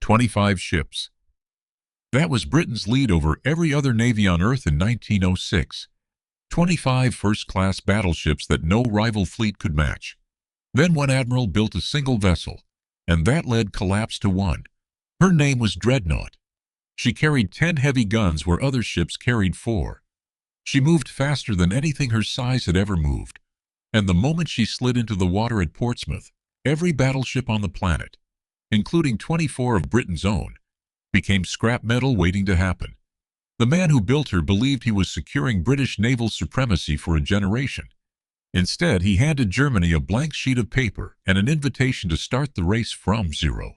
25 ships. That was Britain's lead over every other navy on Earth in 1906. 25 first-class battleships that no rival fleet could match. Then one admiral built a single vessel, and that led collapse to one. Her name was Dreadnought. She carried 10 heavy guns where other ships carried 4. She moved faster than anything her size had ever moved, and the moment she slid into the water at Portsmouth, every battleship on the planet, including 24 of Britain's own, became scrap metal waiting to happen. The man who built her believed he was securing British naval supremacy for a generation. Instead, he handed Germany a blank sheet of paper and an invitation to start the race from zero.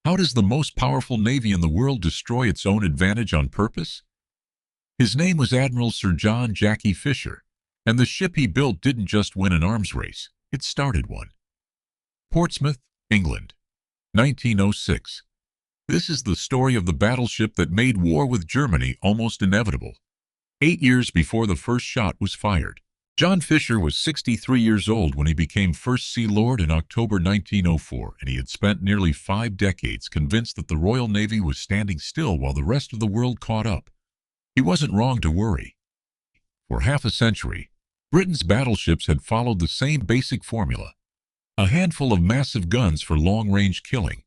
How does the most powerful navy in the world destroy its own advantage on purpose? His name was Admiral Sir John Jacky Fisher, and the ship he built didn't just win an arms race, it started one. Portsmouth, England, 1906. This is the story of the battleship that made war with Germany almost inevitable. 8 years before the first shot was fired, John Fisher was 63 years old when he became First Sea Lord in October 1904, and he had spent nearly 5 decades convinced that the Royal Navy was standing still while the rest of the world caught up. He wasn't wrong to worry. For half a century, Britain's battleships had followed the same basic formula: a handful of massive guns for long-range killing,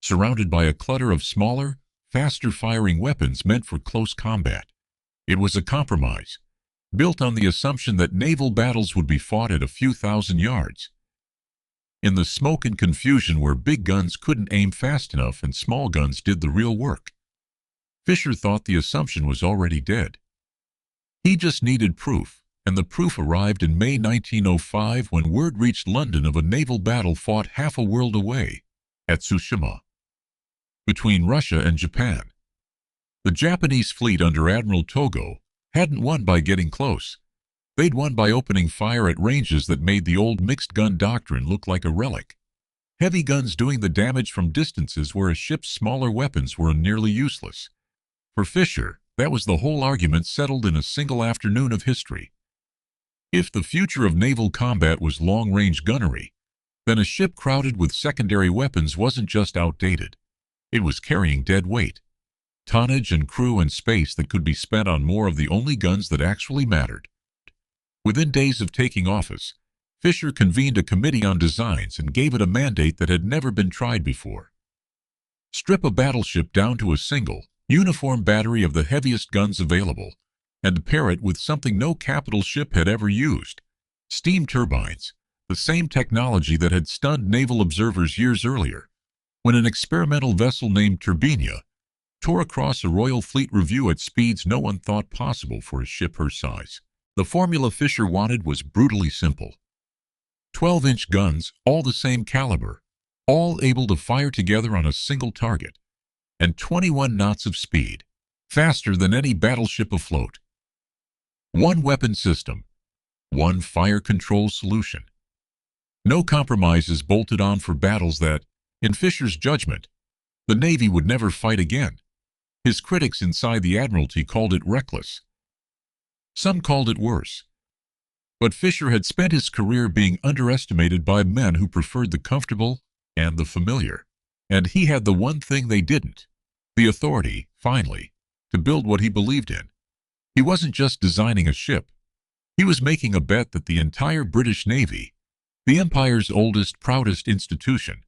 surrounded by a clutter of smaller, faster-firing weapons meant for close combat. It was a compromise, built on the assumption that naval battles would be fought at a few thousand yards. In the smoke and confusion where big guns couldn't aim fast enough and small guns did the real work, Fisher thought the assumption was already dead. He just needed proof, and the proof arrived in May 1905 when word reached London of a naval battle fought half a world away, at Tsushima, between Russia and Japan. The Japanese fleet under Admiral Togo hadn't won by getting close. They'd won by opening fire at ranges that made the old mixed-gun doctrine look like a relic. Heavy guns doing the damage from distances where a ship's smaller weapons were nearly useless. For Fisher, that was the whole argument settled in a single afternoon of history. If the future of naval combat was long-range gunnery, then a ship crowded with secondary weapons wasn't just outdated. It was carrying dead weight, tonnage and crew and space that could be spent on more of the only guns that actually mattered. Within days of taking office, Fisher convened a committee on designs and gave it a mandate that had never been tried before. Strip a battleship down to a single, uniform battery of the heaviest guns available, and pair it with something no capital ship had ever used: steam turbines, the same technology that had stunned naval observers years earlier, when an experimental vessel named Turbinia tore across a Royal Fleet review at speeds no one thought possible for a ship her size. The formula Fisher wanted was brutally simple: 12-inch guns, all the same caliber, all able to fire together on a single target, and 21 knots of speed, faster than any battleship afloat. One weapon system, one fire control solution. No compromises bolted on for battles that, in Fisher's judgment, the Navy would never fight again. His critics inside the Admiralty called it reckless. Some called it worse. But Fisher had spent his career being underestimated by men who preferred the comfortable and the familiar. And he had the one thing they didn't: the authority, finally, to build what he believed in. He wasn't just designing a ship. He was making a bet that the entire British Navy, the Empire's oldest, proudest institution,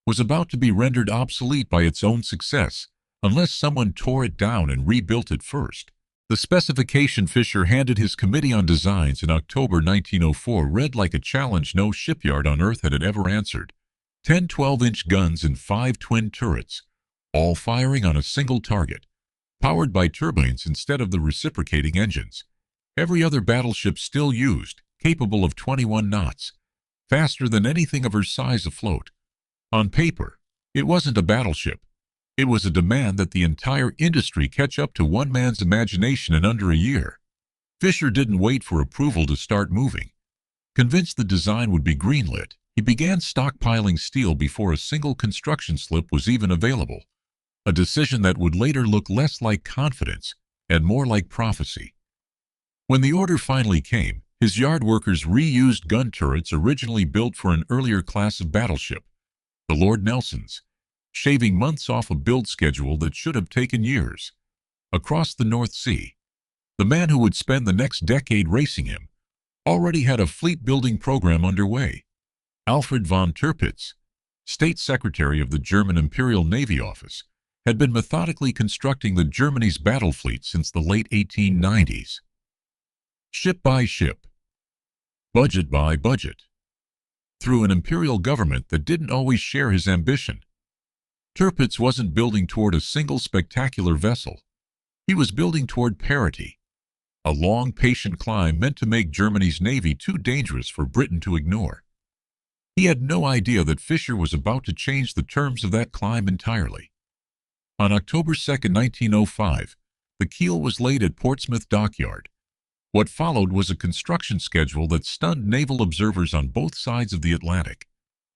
was about to be rendered obsolete by its own success unless someone tore it down and rebuilt it first. The specification Fisher handed his Committee on Designs in October 1904 read like a challenge no shipyard on Earth had ever answered: 10 12-inch guns and 5 twin turrets, all firing on a single target, powered by turbines instead of the reciprocating engines. Every other battleship still used, capable of 21 knots, faster than anything of her size afloat. On paper, it wasn't a battleship. It was a demand that the entire industry catch up to one man's imagination in under a year. Fisher didn't wait for approval to start moving. Convinced the design would be greenlit, he began stockpiling steel before a single construction slip was even available, a decision that would later look less like confidence and more like prophecy. When the order finally came, his yard workers reused gun turrets originally built for an earlier class of battleship, the Lord Nelsons, shaving months off a build schedule that should have taken years. Across the North Sea, the man who would spend the next decade racing him already had a fleet-building program underway. Alfred von Tirpitz, State Secretary of the German Imperial Navy Office, had been methodically constructing the Germany's battle fleet since the late 1890s. Ship by ship, budget by budget, through an imperial government that didn't always share his ambition. Tirpitz wasn't building toward a single spectacular vessel. He was building toward parity, a long, patient climb meant to make Germany's navy too dangerous for Britain to ignore. He had no idea that Fisher was about to change the terms of that climb entirely. On October 2, 1905, the keel was laid at Portsmouth Dockyard. What followed was a construction schedule that stunned naval observers on both sides of the Atlantic.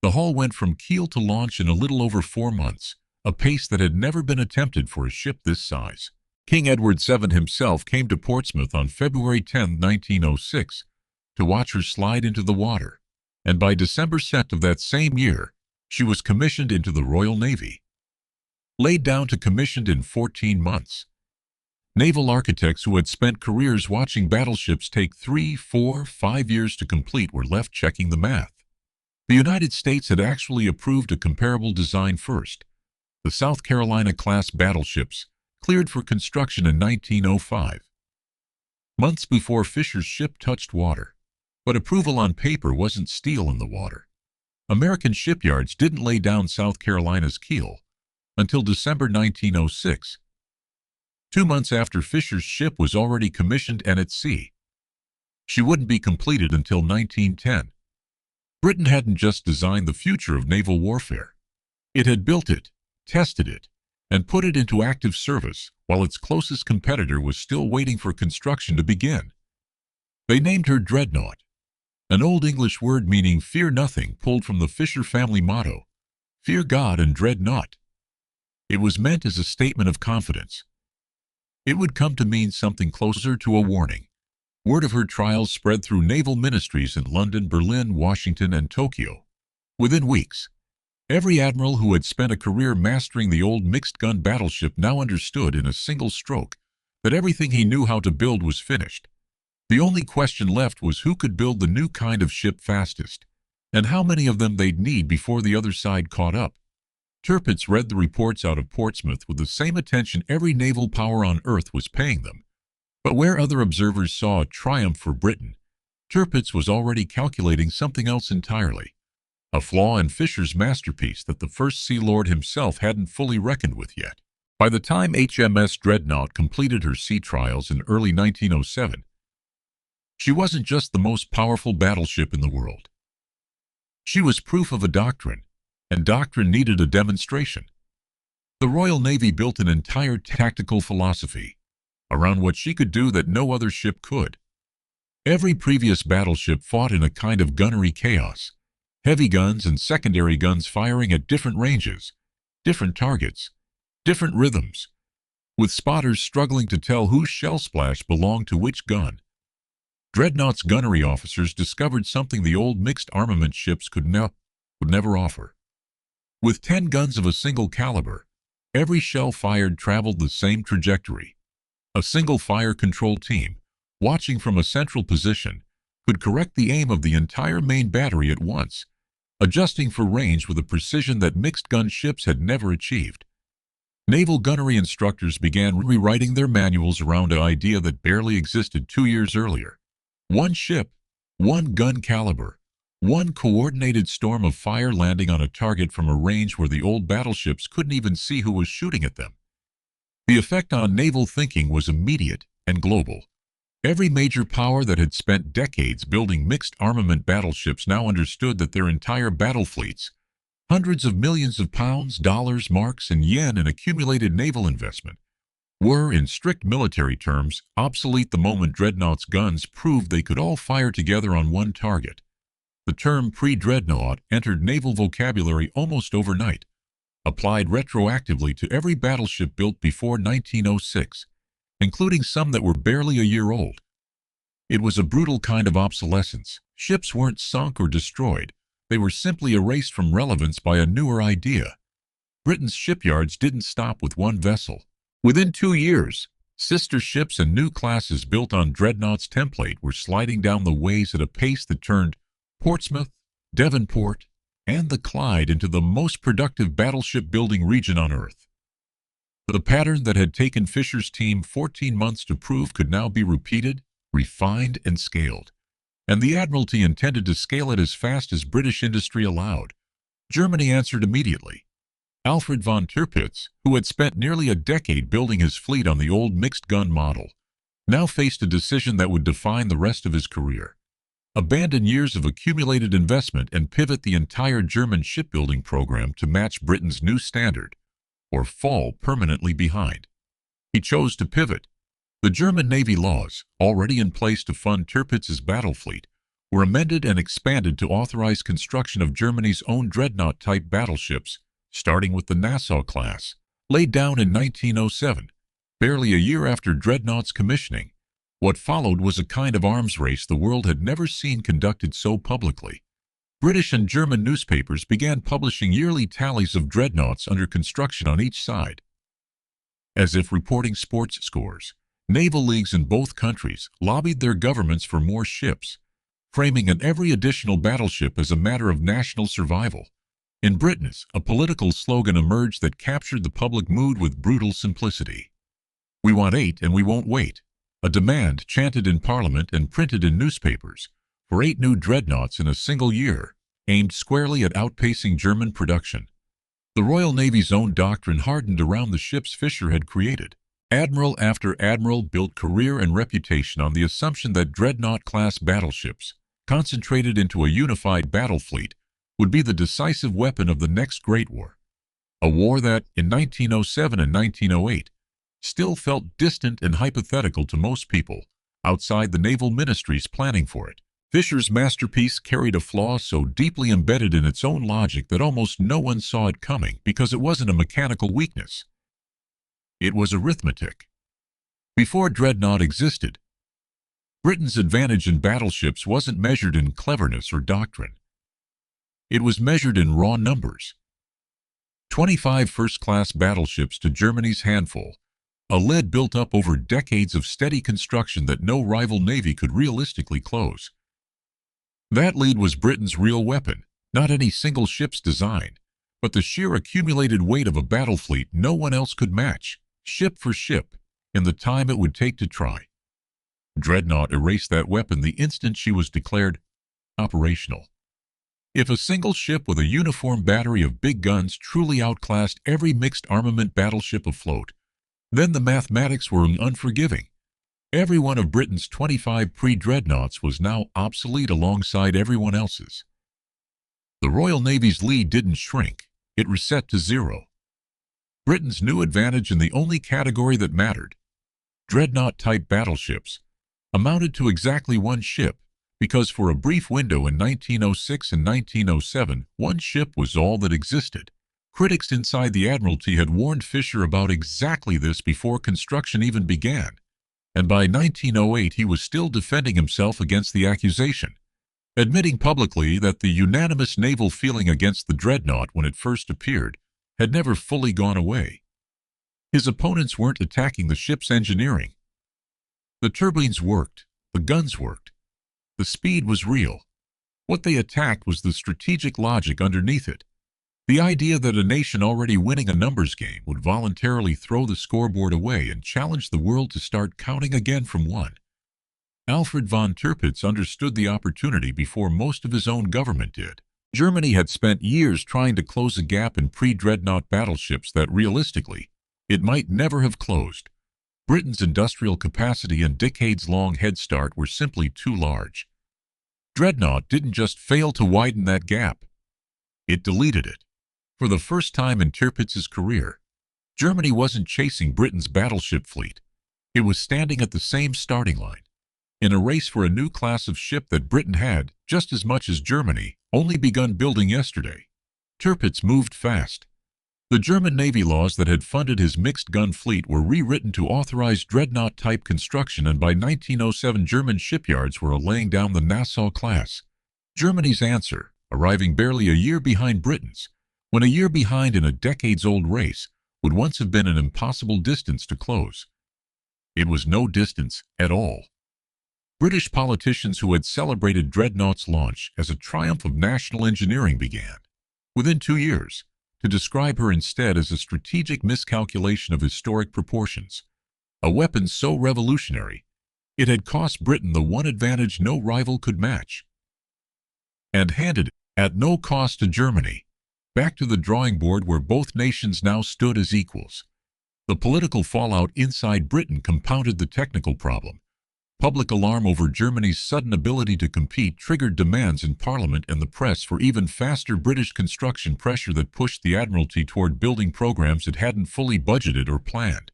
The hull went from keel to launch in a little over 4 months, a pace that had never been attempted for a ship this size. King Edward VII himself came to Portsmouth on February 10, 1906, to watch her slide into the water, and by December 2 of that same year, she was commissioned into the Royal Navy. Laid down to commissioned in 14 months. Naval architects who had spent careers watching battleships take 3, 4, 5 years to complete were left checking the math. The United States had actually approved a comparable design first. The South Carolina-class battleships, cleared for construction in 1905. Months before Fisher's ship touched water. But approval on paper wasn't steel in the water. American shipyards didn't lay down South Carolina's keel until December 1906. 2 months after Fisher's ship was already commissioned and at sea. She wouldn't be completed until 1910. Britain hadn't just designed the future of naval warfare. It had built it, tested it, and put it into active service while its closest competitor was still waiting for construction to begin. They named her Dreadnought, an Old English word meaning fear nothing pulled from the Fisher family motto, fear God and dread naught. It was meant as a statement of confidence. It would come to mean something closer to a warning. Word of her trials spread through naval ministries in London, Berlin, Washington, and Tokyo. Within weeks, every admiral who had spent a career mastering the old mixed-gun battleship now understood in a single stroke that everything he knew how to build was finished. The only question left was who could build the new kind of ship fastest, and how many of them they'd need before the other side caught up. Tirpitz read the reports out of Portsmouth with the same attention every naval power on Earth was paying them. But where other observers saw a triumph for Britain, Tirpitz was already calculating something else entirely. A flaw in Fisher's masterpiece that the First Sea Lord himself hadn't fully reckoned with yet. By the time HMS Dreadnought completed her sea trials in early 1907, she wasn't just the most powerful battleship in the world. She was proof of a doctrine, and doctrine needed a demonstration. The Royal Navy built an entire tactical philosophy around what she could do that no other ship could. Every previous battleship fought in a kind of gunnery chaos, heavy guns and secondary guns firing at different ranges, different targets, different rhythms, with spotters struggling to tell whose shell splash belonged to which gun. Dreadnought's gunnery officers discovered something the old mixed armament ships could never offer. With 10 guns of a single caliber, every shell fired traveled the same trajectory. A single fire control team, watching from a central position, could correct the aim of the entire main battery at once, adjusting for range with a precision that mixed-gun ships had never achieved. Naval gunnery instructors began rewriting their manuals around an idea that barely existed 2 years earlier. One ship, one gun caliber, one coordinated storm of fire landing on a target from a range where the old battleships couldn't even see who was shooting at them. The effect on naval thinking was immediate and global. Every major power that had spent decades building mixed armament battleships now understood that their entire battle fleets, hundreds of millions of pounds, dollars, marks, and yen in accumulated naval investment, were, in strict military terms, obsolete the moment Dreadnought's guns proved they could all fire together on one target. The term pre-Dreadnought entered naval vocabulary almost overnight, applied retroactively to every battleship built before 1906, including some that were barely a year old. It was a brutal kind of obsolescence. Ships weren't sunk or destroyed. They were simply erased from relevance by a newer idea. Britain's shipyards didn't stop with one vessel. Within 2 years, sister ships and new classes built on Dreadnought's template were sliding down the ways at a pace that turned Portsmouth, Devonport, and the Clyde into the most productive battleship building region on Earth. The pattern that had taken Fisher's team 14 months to prove could now be repeated, refined, and scaled. And the Admiralty intended to scale it as fast as British industry allowed. Germany answered immediately. Alfred von Tirpitz, who had spent nearly a decade building his fleet on the old mixed-gun model, now faced a decision that would define the rest of his career. Abandon years of accumulated investment and pivot the entire German shipbuilding program to match Britain's new standard, or fall permanently behind. He chose to pivot. The German Navy laws, already in place to fund Tirpitz's battle fleet, were amended and expanded to authorize construction of Germany's own dreadnought-type battleships, starting with the Nassau-class, laid down in 1907, barely a year after Dreadnought's commissioning. What followed was a kind of arms race the world had never seen conducted so publicly. British and German newspapers began publishing yearly tallies of dreadnoughts under construction on each side. As if reporting sports scores, naval leagues in both countries lobbied their governments for more ships, framing every additional battleship as a matter of national survival. In Britain, a political slogan emerged that captured the public mood with brutal simplicity. "We want 8 and we won't wait," a demand chanted in Parliament and printed in newspapers for 8 new dreadnoughts in a single year, aimed squarely at outpacing German production. The Royal Navy's own doctrine hardened around the ships Fisher had created. Admiral after admiral built career and reputation on the assumption that dreadnought-class battleships, concentrated into a unified battle fleet, would be the decisive weapon of the next Great War. A war that, in 1907 and 1908, still felt distant and hypothetical to most people, outside the naval ministries planning for it. Fisher's masterpiece carried a flaw so deeply embedded in its own logic that almost no one saw it coming because it wasn't a mechanical weakness. It was arithmetic. Before Dreadnought existed, Britain's advantage in battleships wasn't measured in cleverness or doctrine. It was measured in raw numbers. 25 first-class battleships to Germany's handful, a lead built up over decades of steady construction that no rival navy could realistically close. That lead was Britain's real weapon, not any single ship's design, but the sheer accumulated weight of a battle fleet no one else could match, ship for ship, in the time it would take to try. Dreadnought erased that weapon the instant she was declared operational. If a single ship with a uniform battery of big guns truly outclassed every mixed armament battleship afloat, then the mathematics were unforgiving. Every one of Britain's 25 pre-dreadnoughts was now obsolete alongside everyone else's. The Royal Navy's lead didn't shrink, it reset to zero. Britain's new advantage in the only category that mattered, dreadnought-type battleships, amounted to exactly one ship, because for a brief window in 1906 and 1907, one ship was all that existed. Critics inside the Admiralty had warned Fisher about exactly this before construction even began, and by 1908 he was still defending himself against the accusation, admitting publicly that the unanimous naval feeling against the dreadnought when it first appeared had never fully gone away. His opponents weren't attacking the ship's engineering. The turbines worked, the guns worked, the speed was real. What they attacked was the strategic logic underneath it. The idea that a nation already winning a numbers game would voluntarily throw the scoreboard away and challenge the world to start counting again from one. Alfred von Tirpitz understood the opportunity before most of his own government did. Germany had spent years trying to close a gap in pre-dreadnought battleships that, realistically, it might never have closed. Britain's industrial capacity and decades-long head start were simply too large. Dreadnought didn't just fail to widen that gap. It deleted it. For the first time in Tirpitz's career, Germany wasn't chasing Britain's battleship fleet. It was standing at the same starting line, in a race for a new class of ship that Britain had, just as much as Germany, only begun building yesterday. Tirpitz moved fast. The German Navy laws that had funded his mixed-gun fleet were rewritten to authorize dreadnought-type construction, and by 1907 German shipyards were laying down the Nassau class. Germany's answer, arriving barely a year behind Britain's, when a year behind in a decades-old race would once have been an impossible distance to close. It was no distance at all. British politicians who had celebrated Dreadnought's launch as a triumph of national engineering began, within 2 years, to describe her instead as a strategic miscalculation of historic proportions, a weapon so revolutionary it had cost Britain the one advantage no rival could match, and handed it, at no cost to Germany, back to the drawing board where both nations now stood as equals. The political fallout inside Britain compounded the technical problem. Public alarm over Germany's sudden ability to compete triggered demands in Parliament and the press for even faster British construction, pressure that pushed the Admiralty toward building programs it hadn't fully budgeted or planned.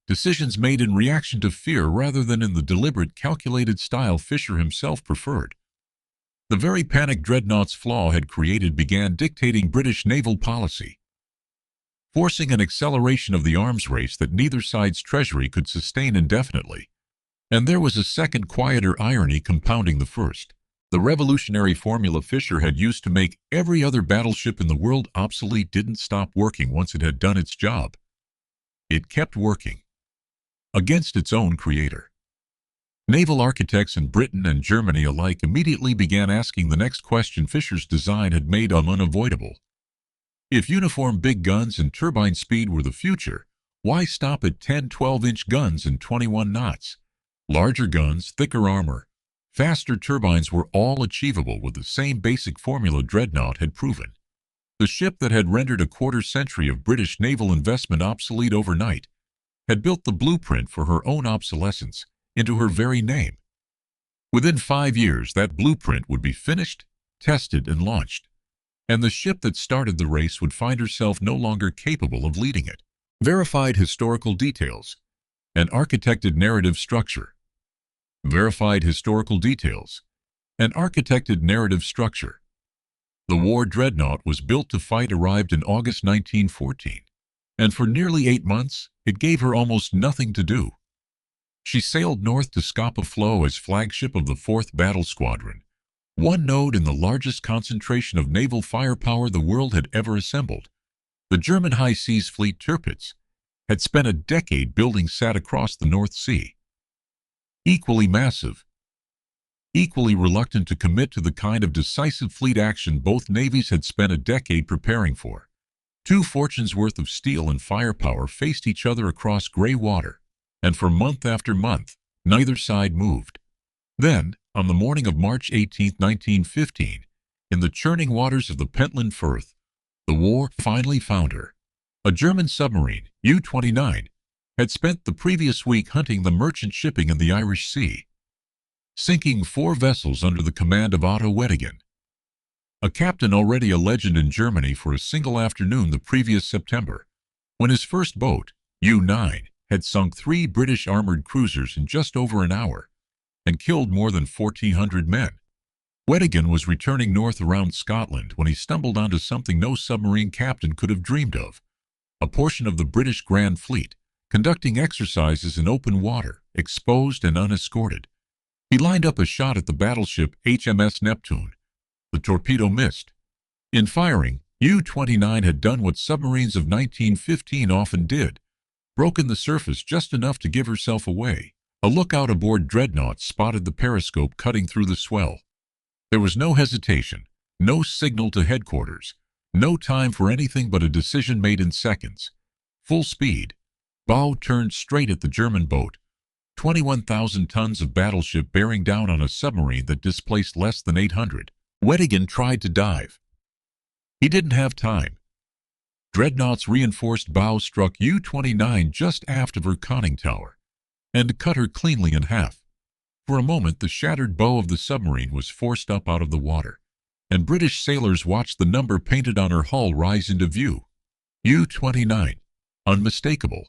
Decisions made in reaction to fear rather than in the deliberate, calculated style Fisher himself preferred. The very panic Dreadnought's flaw had created began dictating British naval policy, forcing an acceleration of the arms race that neither side's treasury could sustain indefinitely. And there was a second, quieter irony compounding the first. The revolutionary formula Fisher had used to make every other battleship in the world obsolete didn't stop working once it had done its job. It kept working, against its own creator. Naval architects in Britain and Germany alike immediately began asking the next question Fisher's design had made unavoidable. If uniform big guns and turbine speed were the future, why stop at 10-12-inch guns and 21 knots? Larger guns, thicker armor, faster turbines were all achievable with the same basic formula Dreadnought had proven. The ship that had rendered a quarter-century of British naval investment obsolete overnight had built the blueprint for her own obsolescence into her very name. Within 5 years, that blueprint would be finished, tested, and launched, and the ship that started the race would find herself no longer capable of leading it. Verified historical details, an architected narrative structure. Verified historical details, an architected narrative structure. The war Dreadnought was built to fight arrived in August 1914, and for nearly 8 months, it gave her almost nothing to do. She sailed north to Scapa Flow as flagship of the 4th Battle Squadron, one node in the largest concentration of naval firepower the world had ever assembled. The German High Seas Fleet Tirpitz had spent a decade building sat across the North Sea. Equally massive, equally reluctant to commit to the kind of decisive fleet action both navies had spent a decade preparing for. 2 fortunes worth of steel and firepower faced each other across gray water, and for month after month, neither side moved. Then, on the morning of March 18, 1915, in the churning waters of the Pentland Firth, the war finally found her. A German submarine, U-29, had spent the previous week hunting the merchant shipping in the Irish Sea, sinking 4 vessels under the command of Otto Wettigen, a captain already a legend in Germany for a single afternoon the previous September, when his first boat, U-9, had sunk 3 British armored cruisers in just over an hour and killed more than 1,400 men. Wettigen was returning north around Scotland when he stumbled onto something no submarine captain could have dreamed of: a portion of the British Grand Fleet conducting exercises in open water, exposed and unescorted. He lined up a shot at the battleship HMS Neptune. The torpedo missed. In firing, U-29 had done what submarines of 1915 often did: broken the surface just enough to give herself away. A lookout aboard Dreadnought spotted the periscope cutting through the swell. There was no hesitation, no signal to headquarters, no time for anything but a decision made in seconds. Full speed. Bow turned straight at the German boat. 21,000 tons of battleship bearing down on a submarine that displaced less than 800. Wettigen tried to dive. He didn't have time. Dreadnought's reinforced bow struck U-29 just aft of her conning tower and cut her cleanly in half. For a moment, the shattered bow of the submarine was forced up out of the water, and British sailors watched the number painted on her hull rise into view. U-29, unmistakable,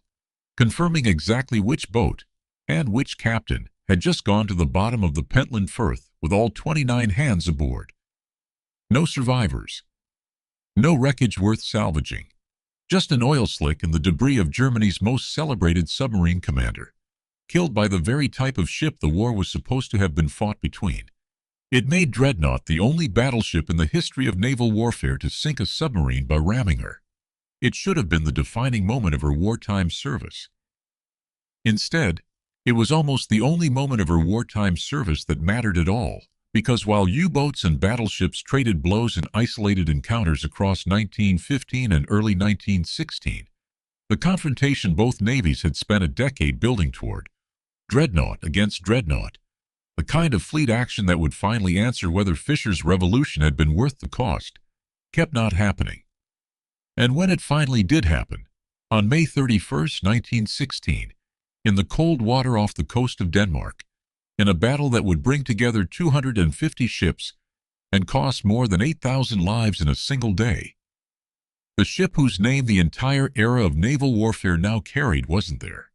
confirming exactly which boat and which captain had just gone to the bottom of the Pentland Firth with all 29 hands aboard. No survivors. No wreckage worth salvaging. Just an oil slick and the debris of Germany's most celebrated submarine commander, killed by the very type of ship the war was supposed to have been fought between. It made Dreadnought the only battleship in the history of naval warfare to sink a submarine by ramming her. It should have been the defining moment of her wartime service. Instead, it was almost the only moment of her wartime service that mattered at all, because while U-boats and battleships traded blows in isolated encounters across 1915 and early 1916, the confrontation both navies had spent a decade building toward, dreadnought against dreadnought, the kind of fleet action that would finally answer whether Fisher's revolution had been worth the cost, kept not happening. And when it finally did happen, on May 31, 1916, in the cold water off the coast of Denmark, in a battle that would bring together 250 ships and cost more than 8,000 lives in a single day, the ship whose name the entire era of naval warfare now carried wasn't there.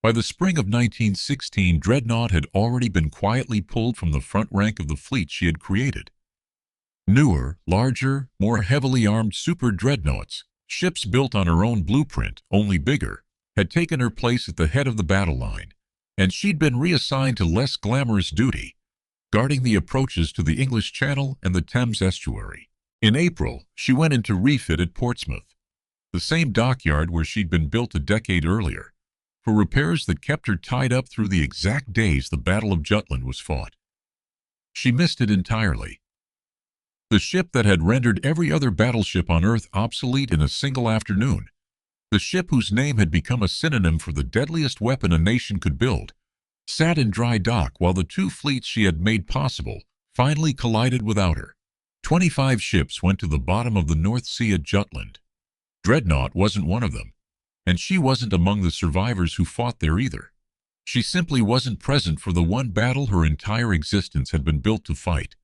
By the spring of 1916, Dreadnought had already been quietly pulled from the front rank of the fleet she had created. Newer, larger, more heavily armed super dreadnoughts, ships built on her own blueprint, only bigger, had taken her place at the head of the battle line, and she'd been reassigned to less glamorous duty, guarding the approaches to the English Channel and the Thames estuary. In April, she went into refit at Portsmouth, the same dockyard where she'd been built a decade earlier, for repairs that kept her tied up through the exact days the Battle of Jutland was fought. She missed it entirely. The ship that had rendered every other battleship on Earth obsolete in a single afternoon, the ship whose name had become a synonym for the deadliest weapon a nation could build, sat in dry dock while the two fleets she had made possible finally collided without her. 25 ships went to the bottom of the North Sea at Jutland. Dreadnought wasn't one of them, and she wasn't among the survivors who fought there either. She simply wasn't present for the one battle her entire existence had been built to fight.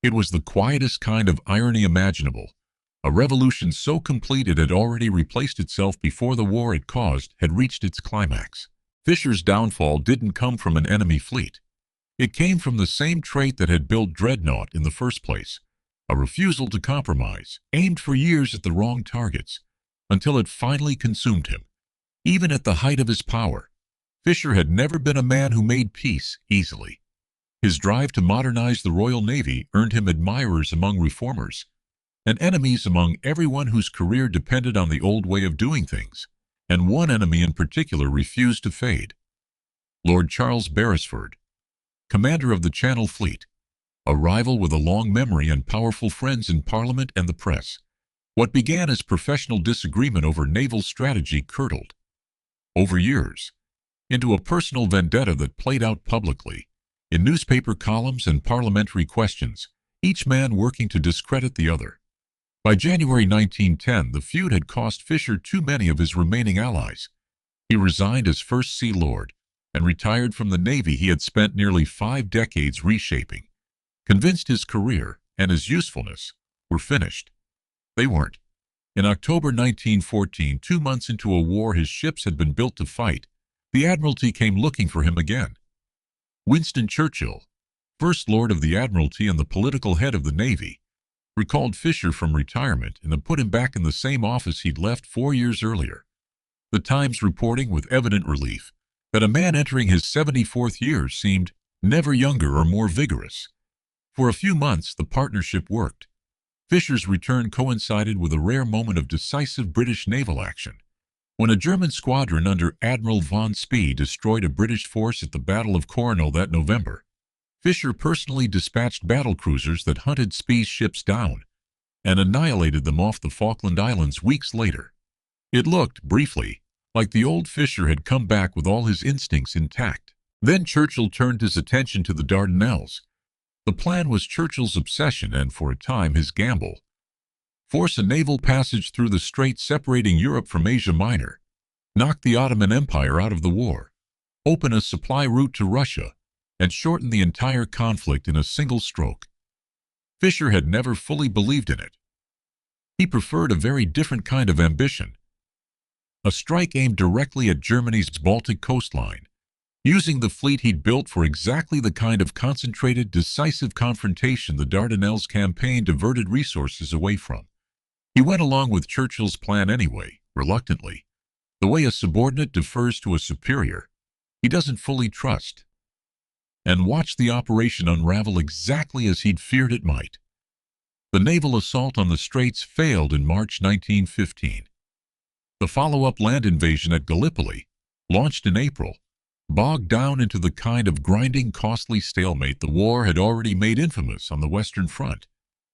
It was the quietest kind of irony imaginable. A revolution so complete it had already replaced itself before the war it caused had reached its climax. Fisher's downfall didn't come from an enemy fleet. It came from the same trait that had built Dreadnought in the first place, a refusal to compromise, aimed for years at the wrong targets, until it finally consumed him. Even at the height of his power, Fisher had never been a man who made peace easily. His drive to modernize the Royal Navy earned him admirers among reformers, and enemies among everyone whose career depended on the old way of doing things, and one enemy in particular refused to fade. Lord Charles Beresford, commander of the Channel Fleet, a rival with a long memory and powerful friends in Parliament and the press. What began as professional disagreement over naval strategy curdled, over years, into a personal vendetta that played out publicly, in newspaper columns and parliamentary questions, each man working to discredit the other. By January 1910, the feud had cost Fisher too many of his remaining allies. He resigned as First Sea Lord and retired from the Navy he had spent nearly 5 decades reshaping, convinced his career and his usefulness were finished. They weren't. In October 1914, 2 months into a war his ships had been built to fight, the Admiralty came looking for him again. Winston Churchill, First Lord of the Admiralty and the political head of the Navy, recalled Fisher from retirement and had put him back in the same office he'd left 4 years earlier. The Times reporting with evident relief that a man entering his 74th year seemed never younger or more vigorous. For a few months the partnership worked. Fisher's return coincided with a rare moment of decisive British naval action. When a German squadron under Admiral von Spee destroyed a British force at the Battle of Coronel that November, Fisher personally dispatched battlecruisers that hunted Spee's ships down and annihilated them off the Falkland Islands weeks later. It looked, briefly, like the old Fisher had come back with all his instincts intact. Then Churchill turned his attention to the Dardanelles. The plan was Churchill's obsession and, for a time, his gamble. Force a naval passage through the strait separating Europe from Asia Minor, knock the Ottoman Empire out of the war, open a supply route to Russia, and shorten the entire conflict in a single stroke. Fisher had never fully believed in it. He preferred a very different kind of ambition. A strike aimed directly at Germany's Baltic coastline, using the fleet he'd built for exactly the kind of concentrated, decisive confrontation the Dardanelles campaign diverted resources away from. He went along with Churchill's plan anyway, reluctantly, the way a subordinate defers to a superior he doesn't fully trust. and watched the operation unravel exactly as he'd feared it might. The naval assault on the Straits failed in March 1915. The follow-up land invasion at Gallipoli, launched in April, bogged down into the kind of grinding, costly stalemate the war had already made infamous on the Western Front,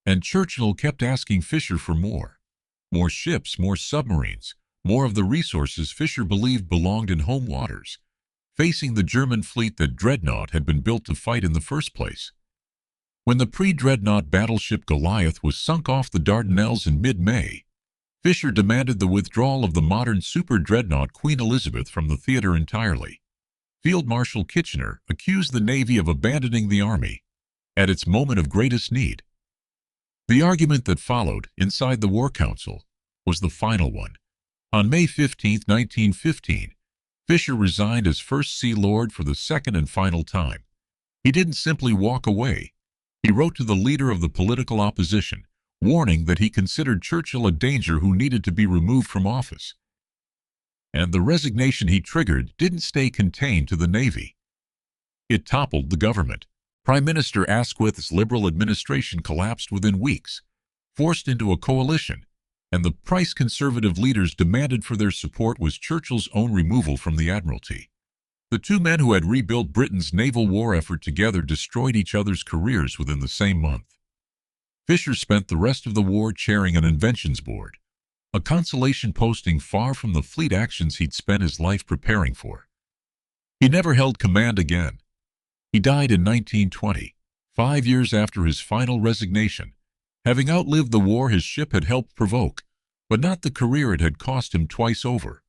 and Churchill kept asking Fisher for more. More ships, more submarines, more of the resources Fisher believed belonged in home waters, facing the German fleet that Dreadnought had been built to fight in the first place. When the pre-Dreadnought battleship Goliath was sunk off the Dardanelles in mid-May, Fisher demanded the withdrawal of the modern super-dreadnought Queen Elizabeth from the theater entirely. Field Marshal Kitchener accused the Navy of abandoning the Army at its moment of greatest need. The argument that followed inside the War Council was the final one. On May 15, 1915, Fisher resigned as First Sea Lord for the second and final time. He didn't simply walk away. He wrote to the leader of the political opposition, warning that he considered Churchill a danger who needed to be removed from office. And the resignation he triggered didn't stay contained to the Navy. It toppled the government. Prime Minister Asquith's Liberal administration collapsed within weeks, forced into a coalition, and the price conservative leaders demanded for their support was Churchill's own removal from the Admiralty. The two men who had rebuilt Britain's naval war effort together destroyed each other's careers within the same month. Fisher spent the rest of the war chairing an inventions board, a consolation posting far from the fleet actions he'd spent his life preparing for. He never held command again. He died in 1920, 5 years after his final resignation, having outlived the war his ship had helped provoke, but not the career it had cost him twice over.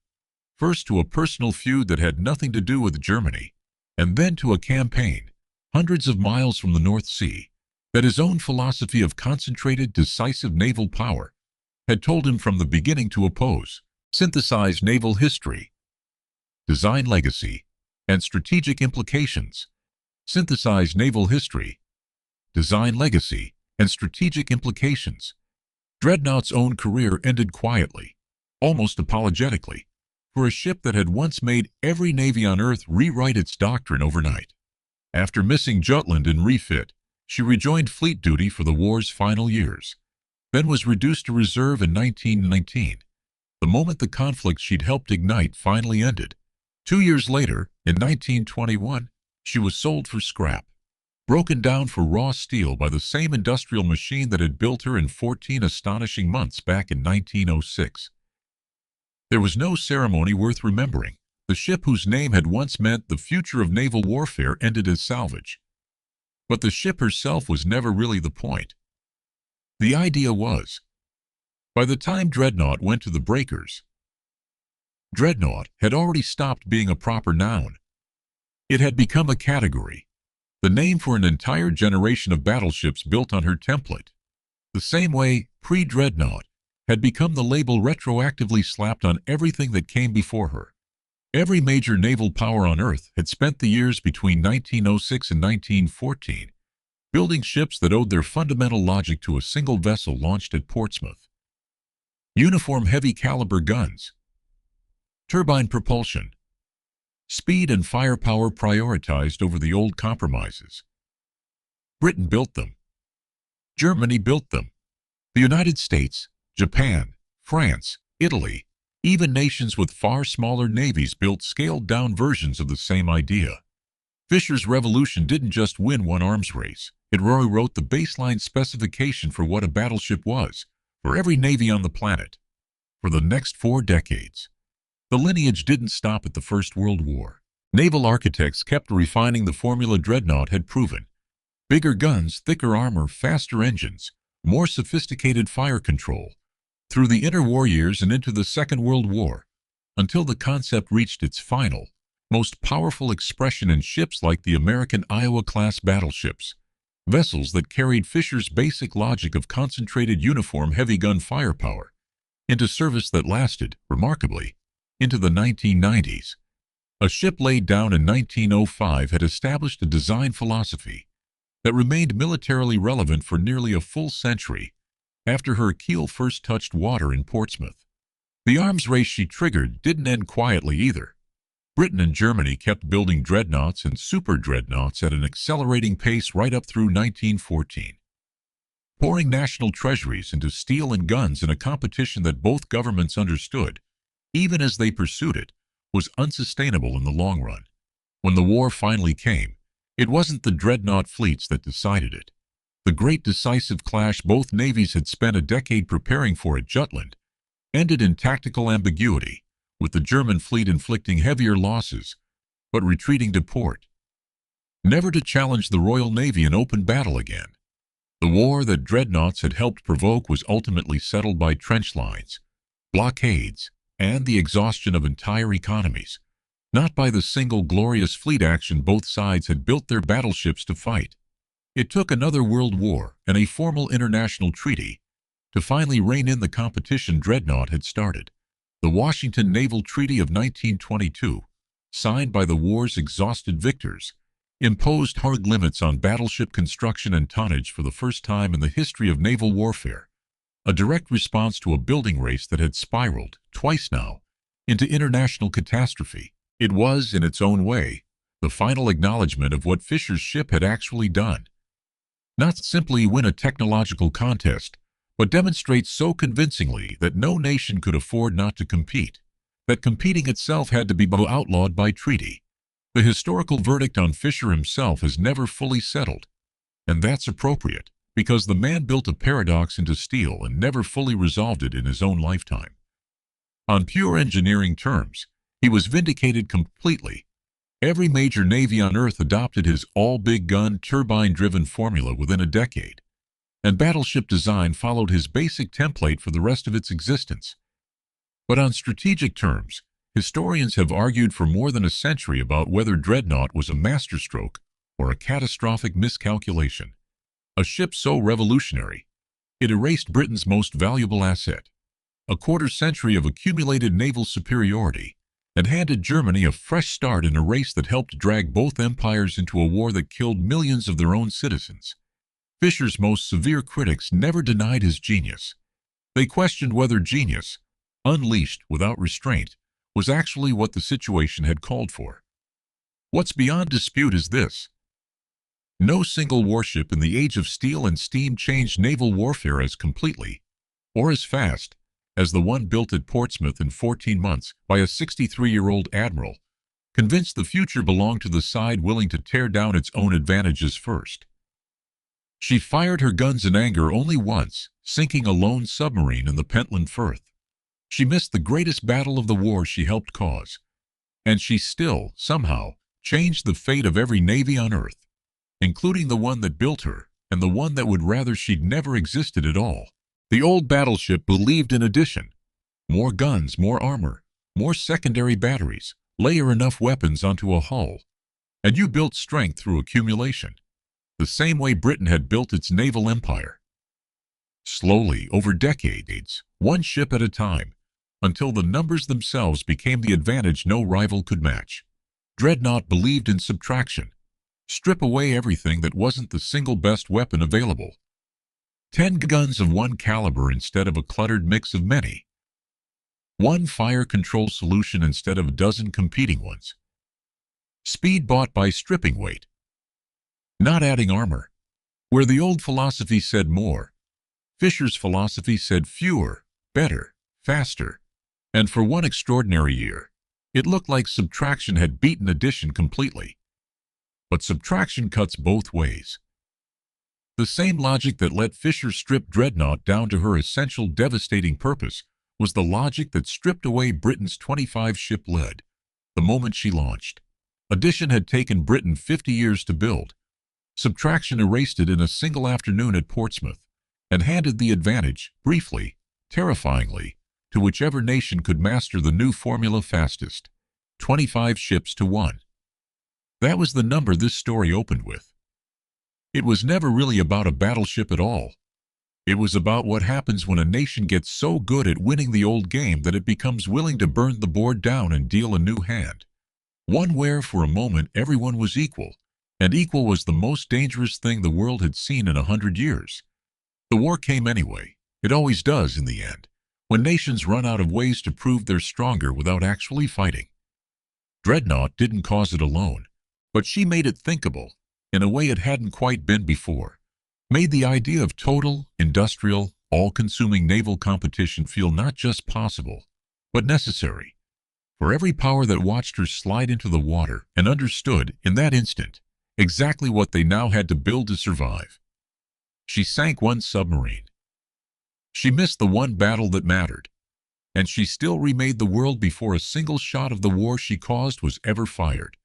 First to a personal feud that had nothing to do with Germany, and then to a campaign, hundreds of miles from the North Sea, that his own philosophy of concentrated, decisive naval power had told him from the beginning to oppose. Synthesize naval history, design legacy, and strategic implications. Synthesize naval history, design legacy, and strategic implications. Dreadnought's own career ended quietly, almost apologetically, for a ship that had once made every navy on Earth rewrite its doctrine overnight. After missing Jutland in refit, she rejoined fleet duty for the war's final years, then was reduced to reserve in 1919, the moment the conflict she'd helped ignite finally ended. 2 years later, in 1921, she was sold for scrap, broken down for raw steel by the same industrial machine that had built her in 14 astonishing months back in 1906. There was no ceremony worth remembering. The ship whose name had once meant the future of naval warfare ended as salvage. But the ship herself was never really the point. The idea was, by the time Dreadnought went to the breakers, Dreadnought had already stopped being a proper noun. It had become a category, the name for an entire generation of battleships built on her template, the same way pre-Dreadnought had become the label retroactively slapped on everything that came before her. Every major naval power on Earth had spent the years between 1906 and 1914 building ships that owed their fundamental logic to a single vessel launched at Portsmouth. Uniform heavy-caliber guns, turbine propulsion, speed and firepower prioritized over the old compromises. Britain built them. Germany built them. The United States, Japan, France, Italy, even nations with far smaller navies built scaled-down versions of the same idea. Fisher's revolution didn't just win one arms race. It rewrote the baseline specification for what a battleship was for every navy on the planet. For the next 4 decades, the lineage didn't stop at the First World War. Naval architects kept refining the formula Dreadnought had proven. Bigger guns, thicker armor, faster engines, more sophisticated fire control, through the interwar years and into the Second World War, until the concept reached its final, most powerful expression in ships like the American Iowa-class battleships, vessels that carried Fisher's basic logic of concentrated uniform heavy gun firepower into service that lasted, remarkably, into the 1990s. A ship laid down in 1905 had established a design philosophy that remained militarily relevant for nearly a full century after her keel first touched water in Portsmouth. The arms race she triggered didn't end quietly either. Britain and Germany kept building dreadnoughts and super dreadnoughts at an accelerating pace right up through 1914, pouring national treasuries into steel and guns in a competition that both governments understood, even as they pursued it, was unsustainable in the long run. When the war finally came, it wasn't the dreadnought fleets that decided it. The great decisive clash both navies had spent a decade preparing for at Jutland ended in tactical ambiguity, with the German fleet inflicting heavier losses, but retreating to port, never to challenge the Royal Navy in open battle again. The war that dreadnoughts had helped provoke was ultimately settled by trench lines, blockades, and the exhaustion of entire economies, not by the single glorious fleet action both sides had built their battleships to fight. It took another world war and a formal international treaty to finally rein in the competition dreadnought had started. The Washington Naval Treaty of 1922, signed by the war's exhausted victors, imposed hard limits on battleship construction and tonnage for the first time in the history of naval warfare, a direct response to a building race that had spiraled, twice now, into international catastrophe. It was, in its own way, the final acknowledgement of what Fisher's ship had actually done. Not simply win a technological contest, but demonstrate so convincingly that no nation could afford not to compete, that competing itself had to be outlawed by treaty. The historical verdict on Fisher himself has never fully settled, and that's appropriate, because the man built a paradox into steel and never fully resolved it in his own lifetime. On pure engineering terms, he was vindicated completely. Every major navy on Earth adopted his all-big-gun, turbine-driven formula within a decade, and battleship design followed his basic template for the rest of its existence. But on strategic terms, historians have argued for more than a century about whether Dreadnought was a masterstroke or a catastrophic miscalculation. A ship so revolutionary, it erased Britain's most valuable asset, a quarter-century of accumulated naval superiority, and handed Germany a fresh start in a race that helped drag both empires into a war that killed millions of their own citizens. Fisher's most severe critics never denied his genius. They questioned whether genius, unleashed without restraint, was actually what the situation had called for. What's beyond dispute is this: no single warship in the age of steel and steam changed naval warfare as completely, or as fast, as the one built at Portsmouth in 14 months by a 63-year-old admiral, convinced the future belonged to the side willing to tear down its own advantages first. She fired her guns in anger only once, sinking a lone submarine in the Pentland Firth. She missed the greatest battle of the war she helped cause, and she still, somehow, changed the fate of every navy on Earth, including the one that built her and the one that would rather she'd never existed at all. The old battleship believed in addition: more guns, more armor, more secondary batteries, layer enough weapons onto a hull, and you built strength through accumulation, the same way Britain had built its naval empire. Slowly, over decades, one ship at a time, until the numbers themselves became the advantage no rival could match. Dreadnought believed in subtraction. Strip away everything that wasn't the single best weapon available. 10 guns of one caliber instead of a cluttered mix of many. One fire control solution instead of a dozen competing ones. Speed bought by stripping weight, not adding armor. Where the old philosophy said more, Fisher's philosophy said fewer, better, faster. And for one extraordinary year, it looked like subtraction had beaten addition completely. But subtraction cuts both ways. The same logic that let Fisher strip Dreadnought down to her essential devastating purpose was the logic that stripped away Britain's 25-ship lead the moment she launched. Addition had taken Britain 50 years to build. Subtraction erased it in a single afternoon at Portsmouth and handed the advantage, briefly, terrifyingly, to whichever nation could master the new formula fastest: 25 ships to 1. That was the number this story opened with. It was never really about a battleship at all. It was about what happens when a nation gets so good at winning the old game that it becomes willing to burn the board down and deal a new hand. One where, for a moment, everyone was equal, and equal was the most dangerous thing the world had seen in 100 years. The war came anyway. It always does in the end, when nations run out of ways to prove they're stronger without actually fighting. Dreadnought didn't cause it alone, but she made it thinkable in a way it hadn't quite been before, made the idea of total, industrial, all-consuming naval competition feel not just possible, but necessary. For every power that watched her slide into the water and understood, in that instant, exactly what they now had to build to survive. She sank one submarine. She missed the one battle that mattered, and she still remade the world before a single shot of the war she caused was ever fired.